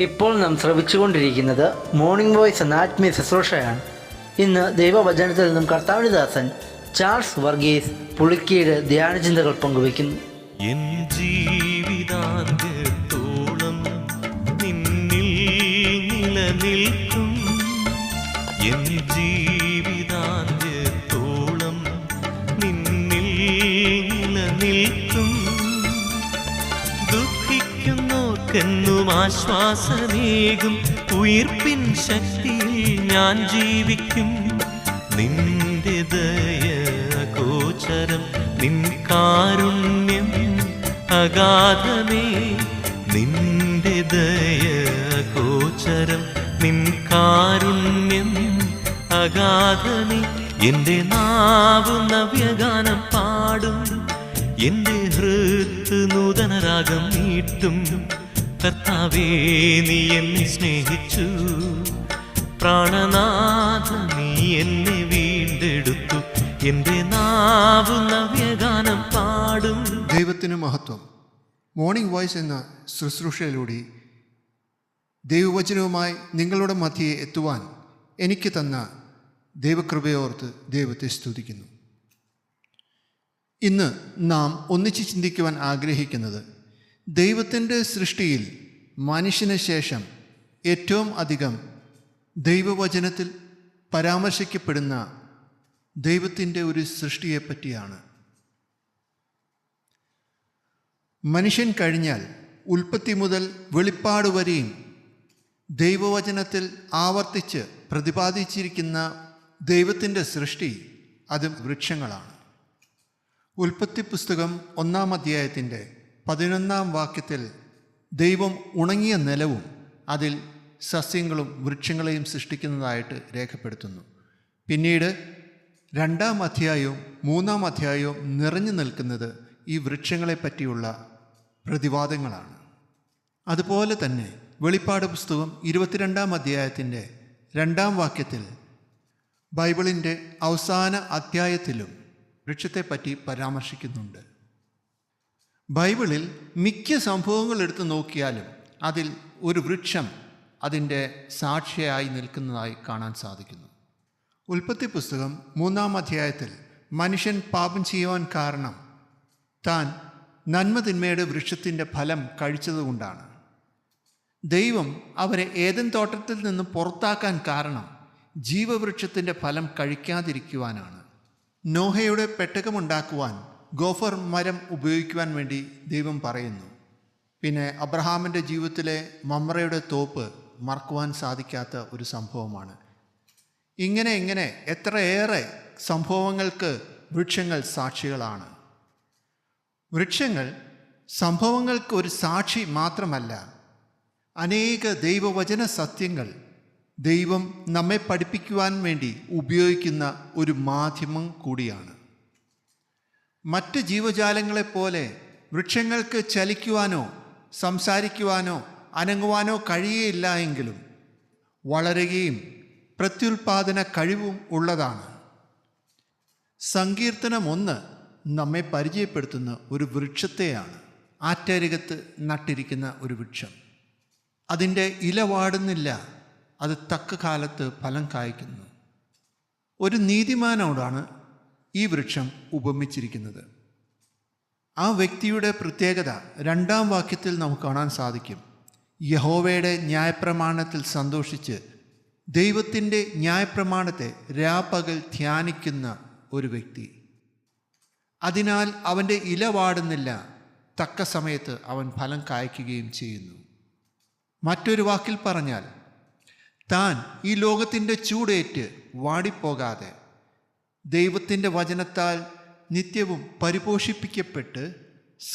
ഇപ്പോൾ നാം ശ്രവിച്ചുകൊണ്ടിരിക്കുന്നത് morning voice എന്ന ആത്മീയ ശുശ്രൂഷയാണ്. ഇന്ന് ദൈവവചനത്തിൽ നിന്നും കർത്താവിന്റെ ദാസൻ ചാൾസ് വർഗീസ് പുളിക്കീട് ധ്യാനചിന്തകൾ പങ്കുവയ്ക്കുന്നു. എൻ ജീവിതാന്ത്യത്തോളം നിന്നിൽ നിലനിൽക്കും, എൻ ജീവിതാന്ത്യത്തോളം നിന്നിൽ നിലനിൽക്കും. ദുഃഖിക്കുന്നോർക്കെന്നും ആശ്വാസമേകും, ഉയിർപ്പിൻ ശക്തിയിൽ ഞാൻ ജീവിക്കും. നിന്റെ ദയ ഗോചരം, നിൻ കാരുണ്യം അഗാധമേ. നിന്റെ ദയ ഗോചരം, നിൻ കാരുണ്യം അഗാധമേ. എൻ്റെ നാവ് നവ്യഗാനം പാടും, എൻ്റെ ഹൃത്ത് നൂതനരാഗം നീട്ടും. കർത്താവേ, നീ എന്നെ സ്നേഹിച്ചു, പ്രാണനാഥ നീ എന്നെ വീണ്ടെടുത്തു. എൻ്റെ നാവ് നവ്യഗാനം പാടും. ദൈവത്തിന് മഹത്വം. മോർണിംഗ് വോയ്സ് എന്ന ശുശ്രൂഷയിലൂടെ ദൈവവചനവുമായി നിങ്ങളുടെ മധ്യയെ എത്തുവാൻ എനിക്ക് തന്ന ദൈവകൃപയോർത്ത് ദൈവത്തെ സ്തുതിക്കുന്നു. ഇന്ന് നാം ഒന്നിച്ച് ചിന്തിക്കുവാൻ ആഗ്രഹിക്കുന്നത് ദൈവത്തിൻ്റെ സൃഷ്ടിയിൽ മനുഷ്യന് ശേഷം ഏറ്റവും അധികം ദൈവവചനത്തിൽ പരാമർശിക്കപ്പെടുന്ന ദൈവത്തിൻ്റെ ഒരു സൃഷ്ടിയെപ്പറ്റിയാണ്. മനുഷ്യൻ കഴിഞ്ഞാൽ ഉൽപ്പത്തി മുതൽ വെളിപ്പാട് വരെയും ദൈവവചനത്തിൽ ആവർത്തിച്ച് പ്രതിപാദിച്ചിരിക്കുന്ന ദൈവത്തിൻ്റെ സൃഷ്ടി അത് വൃക്ഷങ്ങളാണ്. ഉൽപ്പത്തി പുസ്തകം 1-ാം അധ്യായത്തിൻ്റെ 11-ാം വാക്യത്തിൽ ദൈവം ഉണങ്ങിയ നിലവും അതിൽ സസ്യങ്ങളും വൃക്ഷങ്ങളെയും സൃഷ്ടിക്കുന്നതായിട്ട് രേഖപ്പെടുത്തുന്നു. പിന്നീട് 2-ാം അധ്യായവും 3-ാം അധ്യായവും നിറഞ്ഞു നിൽക്കുന്നത് ഈ വൃക്ഷങ്ങളെ പറ്റിയുള്ള പ്രതിവാദങ്ങളാണ്. അതുപോലെ തന്നെ വെളിപ്പാട് പുസ്തകം 22-ാം അധ്യായത്തിൻ്റെ 2-ാം വാക്യത്തിൽ ബൈബിളിൻ്റെ അവസാന അധ്യായത്തിലും വൃക്ഷത്തെപ്പറ്റി പരാമർശിക്കുന്നുണ്ട്. ബൈബിളിൽ മിക്ക സംഭവങ്ങൾ എടുത്തു നോക്കിയാലും അതിൽ ഒരു വൃക്ഷം അതിൻ്റെ സാക്ഷിയായി നിൽക്കുന്നതായി കാണാൻ സാധിക്കുന്നു. ഉൽപ്പത്തി പുസ്തകം 3-ാം അധ്യായത്തിൽ മനുഷ്യൻ പാപം ചെയ്യുവാൻ കാരണം താൻ നന്മതിന്മയുടെ വൃക്ഷത്തിൻ്റെ ഫലം കഴിച്ചതുകൊണ്ടാണ്. ദൈവം അവരെ ഏദൻ തോട്ടത്തിൽ നിന്ന് പുറത്താക്കാൻ കാരണം ജീവവൃക്ഷത്തിൻ്റെ ഫലം കഴിക്കാതിരിക്കുവാനാണ്. നോഹയുടെ പെട്ടകമുണ്ടാക്കുവാൻ ഗോഫർ മരം ഉപയോഗിക്കുവാൻ വേണ്ടി ദൈവം പറയുന്നു. പിന്നെ അബ്രഹാമിൻ്റെ ജീവിതത്തിലെ മമ്രയുടെ തോപ്പ് മറക്കുവാൻ സാധിക്കാത്ത ഒരു സംഭവമാണ്. ഇങ്ങനെ എത്രയേറെ സംഭവങ്ങൾക്ക് വൃക്ഷങ്ങൾ സാക്ഷികളാണ്. വൃക്ഷങ്ങൾ സംഭവങ്ങൾക്ക് ഒരു സാക്ഷി മാത്രമല്ല, അനേക ദൈവവചന സത്യങ്ങൾ ദൈവം നമ്മെ പഠിപ്പിക്കുവാൻ വേണ്ടി ഉപയോഗിക്കുന്ന ഒരു മാധ്യമം കൂടിയാണ്. മറ്റ് ജീവജാലങ്ങളെപ്പോലെ വൃക്ഷങ്ങൾക്ക് ചലിക്കുവാനോ സംസാരിക്കുവാനോ അനങ്ങുവാനോ കഴിയുകയില്ല എങ്കിലും വളരുകയും പ്രത്യുൽപാദന കഴിവും ഉള്ളതാണ്. സങ്കീർത്തനം 1 നമ്മെ പരിചയപ്പെടുത്തുന്ന ഒരു വൃക്ഷത്തെയാണ്. ആറ്റരികത്ത് നട്ടിരിക്കുന്ന ഒരു വൃക്ഷം. അതിൻ്റെ ഇല വാടുന്നില്ല, അത് തക്ക കാലത്ത് ഫലം കായ്ക്കുന്നു. ഒരു നീതിമാനോടാണ് ഈ വൃക്ഷം ഉപമിച്ചിരിക്കുന്നത്. ആ വ്യക്തിയുടെ പ്രത്യേകത 2-ാം വാക്യത്തിൽ നമുക്ക് കാണാൻ സാധിക്കും. യഹോവയുടെ ന്യായപ്രമാണത്തിൽ സന്തോഷിച്ച് ദൈവത്തിൻ്റെ ന്യായപ്രമാണത്തെ രാപ്പകൽ ധ്യാനിക്കുന്ന ഒരു വ്യക്തി. അതിനാൽ അവൻ്റെ ഇല വാടുന്നില്ല, തക്ക സമയത്ത് അവൻ ഫലം കായ്ക്കുകയും ചെയ്യുന്നു. മറ്റൊരു വാക്കിൽ പറഞ്ഞാൽ താൻ ഈ ലോകത്തിൻ്റെ ചൂടേറ്റ് വാടിപ്പോകാതെ ദൈവത്തിൻ്റെ വചനത്താൽ നിത്യവും പരിപോഷിപ്പിക്കപ്പെട്ട്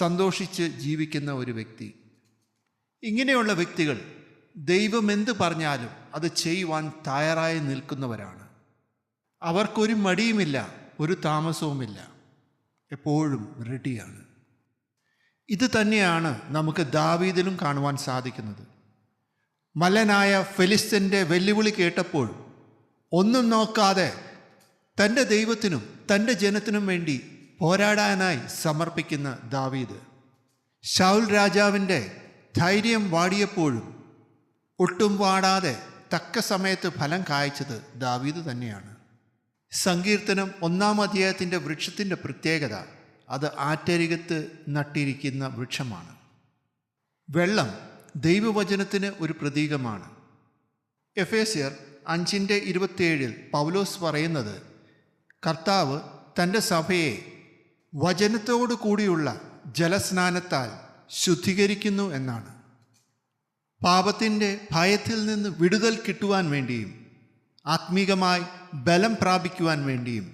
സന്തോഷിച്ച് ജീവിക്കുന്ന ഒരു വ്യക്തി. ഇങ്ങനെയുള്ള വ്യക്തികൾ ദൈവം എന്ത് പറഞ്ഞാലും അത് ചെയ്യുവാൻ തയ്യാറായി നിൽക്കുന്നവരാണ്. അവർക്കൊരു മടിയുമില്ല, ഒരു താമസവുമില്ല, എപ്പോഴും റെഡിയാണ്. ഇത് തന്നെയാണ് നമുക്ക് ദാവീദിലും കാണുവാൻ സാധിക്കുന്നത്. മല്ലനായ ഫെലിസ്ത്യൻ്റെ വെല്ലുവിളി കേട്ടപ്പോൾ ഒന്നും നോക്കാതെ തൻ്റെ ദൈവത്തിനും തൻ്റെ ജനത്തിനും വേണ്ടി പോരാടാനായി സമർപ്പിക്കുന്ന ദാവീദ്. ശൗൽ രാജാവിൻ്റെ ധൈര്യം വാടിയപ്പോഴും ഒട്ടും വാടാതെ തക്ക സമയത്ത് ഫലം കായ്ച്ചത് ദാവീദ് തന്നെയാണ്. സങ്കീർത്തനം 1-ാം അധ്യായത്തിൻ്റെ വൃക്ഷത്തിൻ്റെ പ്രത്യേകത അത് ആറ്റരികത്ത് നട്ടിരിക്കുന്ന വൃക്ഷമാണ്. വെള്ളം ദൈവവചനത്തിന് ഒരു പ്രതീകമാണ്. എഫേസ്യർ 5:27 പൗലോസ് പറയുന്നത് കർത്താവ് തൻ്റെ സഭയെ വചനത്തോടു കൂടിയുള്ള ജലസ്നാനത്താൽ ശുദ്ധീകരിക്കുന്നു എന്നാണ്. പാപത്തിൻ്റെ ഭയത്തിൽ നിന്ന് വിടുതൽ കിട്ടുവാൻ വേണ്ടിയും ആത്മീകമായി ബലം പ്രാപിക്കുവാൻ വേണ്ടിയും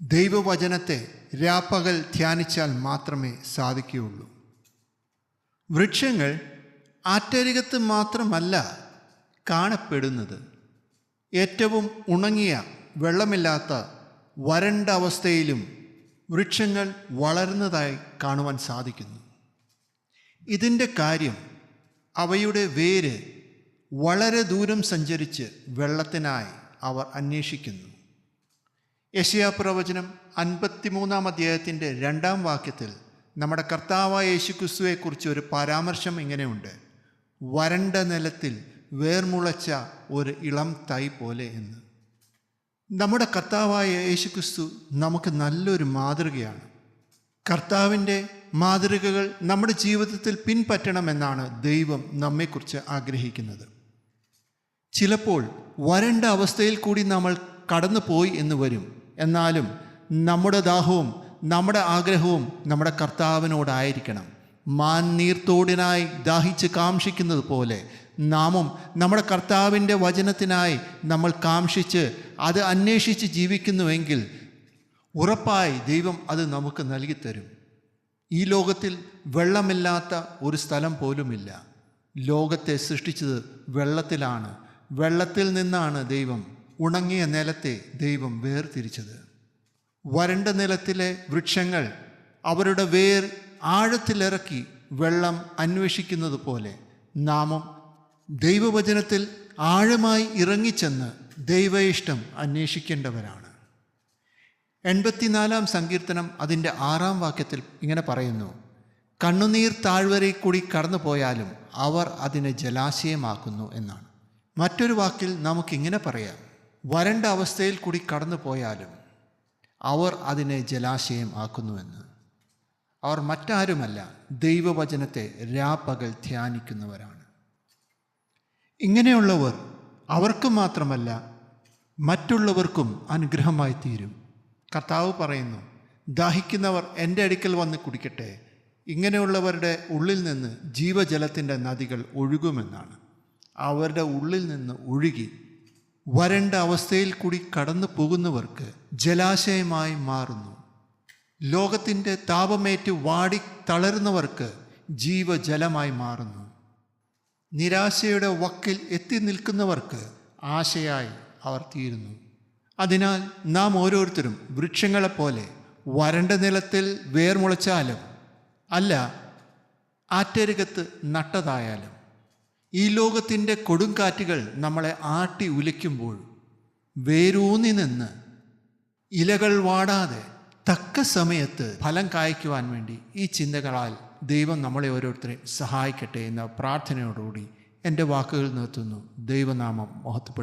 ദൈവവചനത്തെ രാപ്പകൽ ധ്യാനിച്ചാൽ മാത്രമേ സാധിക്കുകയുള്ളൂ. വൃക്ഷങ്ങൾ ആറ്റരികത്ത് മാത്രമല്ല കാണപ്പെടുന്നത്. ഏറ്റവും ഉണങ്ങിയ വെള്ളമില്ലാത്ത വരണ്ട അവസ്ഥയിലും വൃക്ഷങ്ങൾ വളർന്നതായി കാണുവാൻ സാധിക്കുന്നു. ഇതിൻ്റെ കാര്യം അവയുടെ വേര് വളരെ ദൂരം സഞ്ചരിച്ച് വെള്ളത്തിനായി അവർ അന്വേഷിക്കുന്നു. യെശയ്യാപ്രവചനം 53-ാം അധ്യായത്തിൻ്റെ 2-ാം വാക്യത്തിൽ നമ്മുടെ കർത്താവായ യേശുക്രിസ്തുവെക്കുറിച്ച് ഒരു പരാമർശം ഇങ്ങനെയുണ്ട്: വരണ്ട നിലത്തിൽ വേർമുളച്ച ഒരു ഇളം തൈ പോലെ എന്ന്. നമ്മുടെ കർത്താവായ യേശുക്രിസ്തു നമുക്ക് നല്ലൊരു മാതൃകയാണ്. കർത്താവിൻ്റെ മാതൃകകൾ നമ്മുടെ ജീവിതത്തിൽ പിൻപറ്റണമെന്നാണ് ദൈവം നമ്മെക്കുറിച്ച് ആഗ്രഹിക്കുന്നത്. ചിലപ്പോൾ വരണ്ട അവസ്ഥയിൽ കൂടി നമ്മൾ കടന്നു പോയി എന്ന് വരും. എന്നാലും നമ്മുടെ ദാഹവും നമ്മുടെ ആഗ്രഹവും നമ്മുടെ കർത്താവിനോടായിരിക്കണം. മാൻ നീർത്തോടിനായി ദാഹിച്ച് കാംക്ഷിക്കുന്നത് പോലെ നാമും നമ്മുടെ കർത്താവിൻ്റെ വചനത്തിനായി നമ്മൾ കാംക്ഷിച്ച് അത് അന്വേഷിച്ച് ജീവിക്കുന്നുവെങ്കിൽ ഉറപ്പായി ദൈവം അത് നമുക്ക് നൽകിത്തരും. ഈ ലോകത്തിൽ വെള്ളമില്ലാത്ത ഒരു സ്ഥലം പോലുമില്ല. ലോകത്തെ സൃഷ്ടിച്ചത് വെള്ളത്തിലാണ്. വെള്ളത്തിൽ നിന്നാണ് ദൈവം ഉണങ്ങിയ നിലത്തെ ദൈവം വേർതിരിച്ചത്. വരണ്ട നിലത്തിലെ വൃക്ഷങ്ങൾ അവരുടെ വേർ ആഴത്തിലിറക്കി വെള്ളം അന്വേഷിക്കുന്നത് പോലെ നാമും ദൈവവചനത്തിൽ ആഴമായി ഇറങ്ങിച്ചെന്ന് ദൈവ ഇഷ്ടം അന്വേഷിക്കേണ്ടവരാണ്. 84-ാം സങ്കീർത്തനം അതിൻ്റെ 6-ാം വാക്യത്തിൽ ഇങ്ങനെ പറയുന്നു: കണ്ണുനീർ താഴ്വരയിൽ കൂടി കടന്നു പോയാലും അവർ അതിനെ ജലാശയമാക്കുന്നു എന്നാണ്. മറ്റൊരു വാക്കിൽ നമുക്കിങ്ങനെ പറയാം: വരണ്ട അവസ്ഥയിൽ കൂടി കടന്നു പോയാലും അവർ അതിനെ ജലാശയം ആക്കുന്നുവെന്ന്. അവർ മറ്റാരുമല്ല, ദൈവവചനത്തെ രാപ്പകൽ ധ്യാനിക്കുന്നവരാണ്. ഇങ്ങനെയുള്ളവർ അവർക്ക് മാത്രമല്ല മറ്റുള്ളവർക്കും അനുഗ്രഹമായി തീരും. കർത്താവ് പറയുന്നു, ദാഹിക്കുന്നവർ എൻ്റെ അടുക്കൽ വന്ന് കുടിക്കട്ടെ. ഇങ്ങനെയുള്ളവരുടെ ഉള്ളിൽ നിന്ന് ജീവജലത്തിൻ്റെ നദികൾ ഒഴുകുമെന്നാണ്. അവരുടെ ഉള്ളിൽ നിന്ന് ഒഴുകി വരണ്ട അവസ്ഥയിൽ കൂടി കടന്നു പോകുന്നവർക്ക് ജലാശയമായി മാറുന്നു. ലോകത്തിൻ്റെ താപമേറ്റ് വാടി തളരുന്നവർക്ക് ജീവജലമായി മാറുന്നു. നിരാശയുടെ വക്കിൽ എത്തി നിൽക്കുന്നവർക്ക് ആശയായി അവർ തീരുന്നു. അതിനാൽ നാം ഓരോരുത്തരും വൃക്ഷങ്ങളെപ്പോലെ വരണ്ട നിലത്തിൽ വേർമുളച്ചാലും അല്ല ആറ്റരികത്ത് നട്ടതായാലും ഈ ലോകത്തിൻ്റെ കൊടുങ്കാറ്റുകൾ നമ്മളെ ആട്ടി ഉലയ്ക്കുമ്പോൾ വേരൂന്നി നിന്ന് ഇലകൾ വാടാതെ തക്ക സമയത്ത് ഫലം കായ്ക്കുവാൻ വേണ്ടി ഈ ചിന്തകളാൽ ദൈവം നമ്മളെ ഓരോരുത്തരെയും സഹായിക്കട്ടെ എന്ന പ്രാർത്ഥനയോടുകൂടി എൻ്റെ വാക്കുകൾ നിർത്തുന്നു. ദൈവനാമം മഹത്വപ്പെടും.